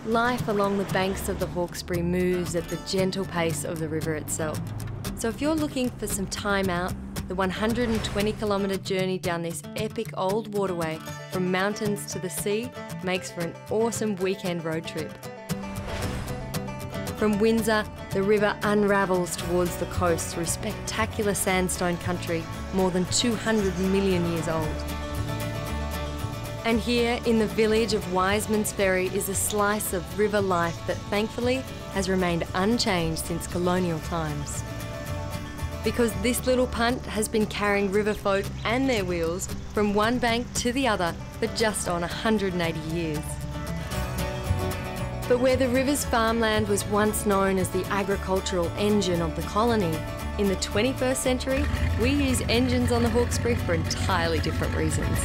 Life along the banks of the Hawkesbury moves at the gentle pace of the river itself. So if you're looking for some time out, the 120-kilometre journey down this epic old waterway from mountains to the sea makes for an awesome weekend road trip. From Windsor, the river unravels towards the coast through spectacular sandstone country more than 200 million years old. And here in the village of Wisemans Ferry is a slice of river life that thankfully has remained unchanged since colonial times. Because this little punt has been carrying river folk and their wheels from one bank to the other for just on 180 years. But where the river's farmland was once known as the agricultural engine of the colony, in the 21st century, we use engines on the Hawkesbury for entirely different reasons.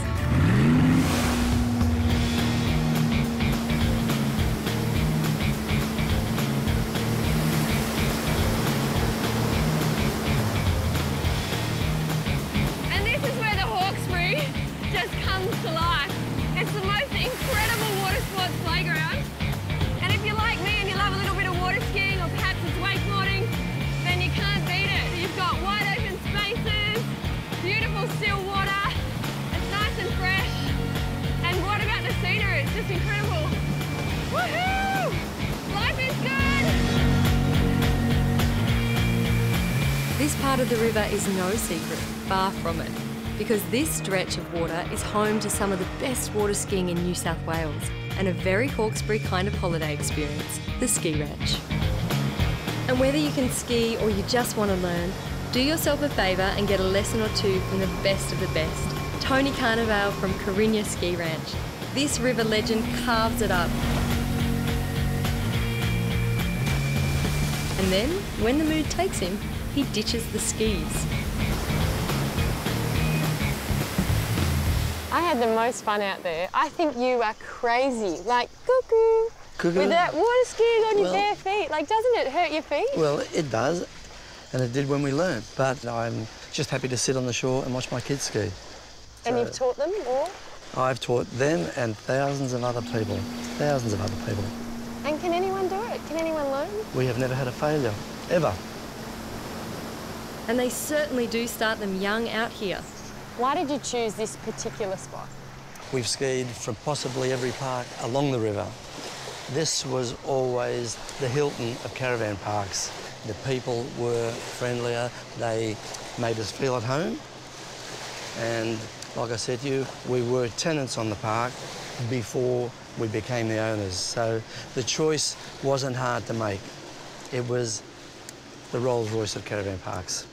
To life. It's the most incredible water sports playground. And if you're like me and you love a little bit of water skiing or perhaps it's wakeboarding, then you can't beat it. You've got wide open spaces, beautiful still water, it's nice and fresh. And what about the scenery? It's just incredible. Woohoo! Life is good! This part of the river is no secret, far from it. Because this stretch of water is home to some of the best water skiing in New South Wales and a very Hawkesbury kind of holiday experience, the ski ranch. And whether you can ski or you just want to learn, do yourself a favour and get a lesson or two from the best of the best. Tony Carnival from Carinya Ski Ranch. This river legend carves it up. And then, when the mood takes him, he ditches the skis. I had the most fun out there. I think you are crazy, like cuckoo. Cuckoo? With that water skiing on your bare feet. Like, doesn't it hurt your feet? Well, it does, and it did when we learned. But I'm just happy to sit on the shore and watch my kids ski. And you've taught them, or? I've taught them and thousands of other people. Thousands of other people. And can anyone do it? Can anyone learn? We have never had a failure, ever. And they certainly do start them young out here. Why did you choose this particular spot? We've skied from possibly every park along the river. This was always the Hilton of caravan parks. The people were friendlier, they made us feel at home. And like I said to you, we were tenants on the park before we became the owners. So the choice wasn't hard to make. It was the Rolls-Royce of caravan parks.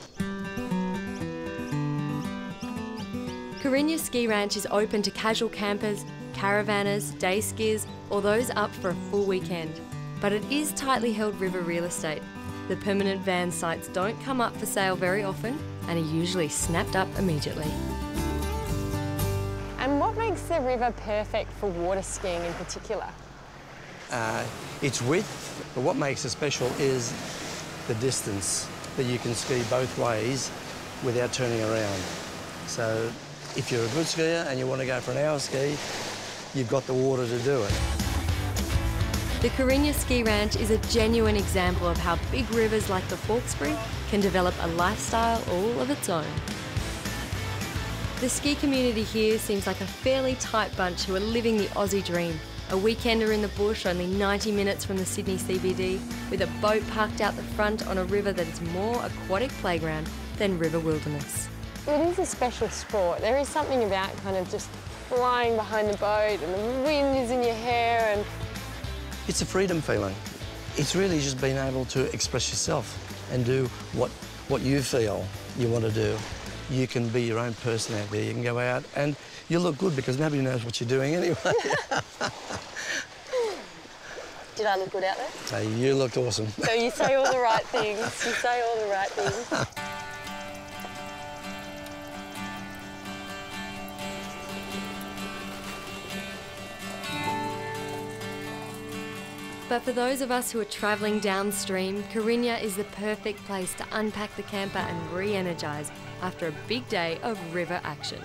Carinya Ski Ranch is open to casual campers, caravanners, day skiers, or those up for a full weekend. But it is tightly held river real estate. The permanent van sites don't come up for sale very often and are usually snapped up immediately. And what makes the river perfect for water skiing in particular? Its width, but what makes it special is the distance, that you can ski both ways without turning around. So if you're a good skier and you want to go for an hour ski, you've got the water to do it. The Carinya Ski Ranch is a genuine example of how big rivers like the Hawkesbury can develop a lifestyle all of its own. The ski community here seems like a fairly tight bunch who are living the Aussie dream. A weekender in the bush only 90 minutes from the Sydney CBD, with a boat parked out the front on a river that is more aquatic playground than river wilderness. It is a special sport. There is something about kind of just flying behind the boat and the wind is in your hair and... It's a freedom feeling. It's really just being able to express yourself and do what you feel you want to do. You can be your own person out there. You can go out and you look good because nobody knows what you're doing anyway. Did I look good out there? You looked awesome. So you say all the right things. You say all the right things. But for those of us who are travelling downstream, Carinya is the perfect place to unpack the camper and re-energise after a big day of river action.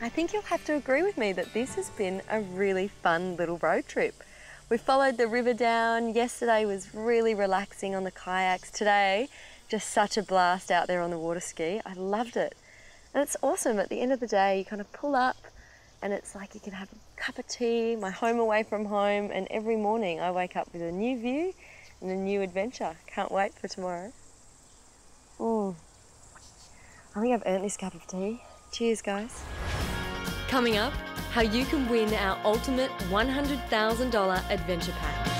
I think you'll have to agree with me that this has been a really fun little road trip. We followed the river down. Yesterday was really relaxing on the kayaks. Today, just such a blast out there on the water ski. I loved it. And it's awesome. At the end of the day, you kind of pull up and it's like you can have a cup of tea, my home away from home, and every morning I wake up with a new view and a new adventure. Can't wait for tomorrow. I think I've earned this cup of tea. Cheers, guys. Coming up, how you can win our ultimate $100,000 adventure pack.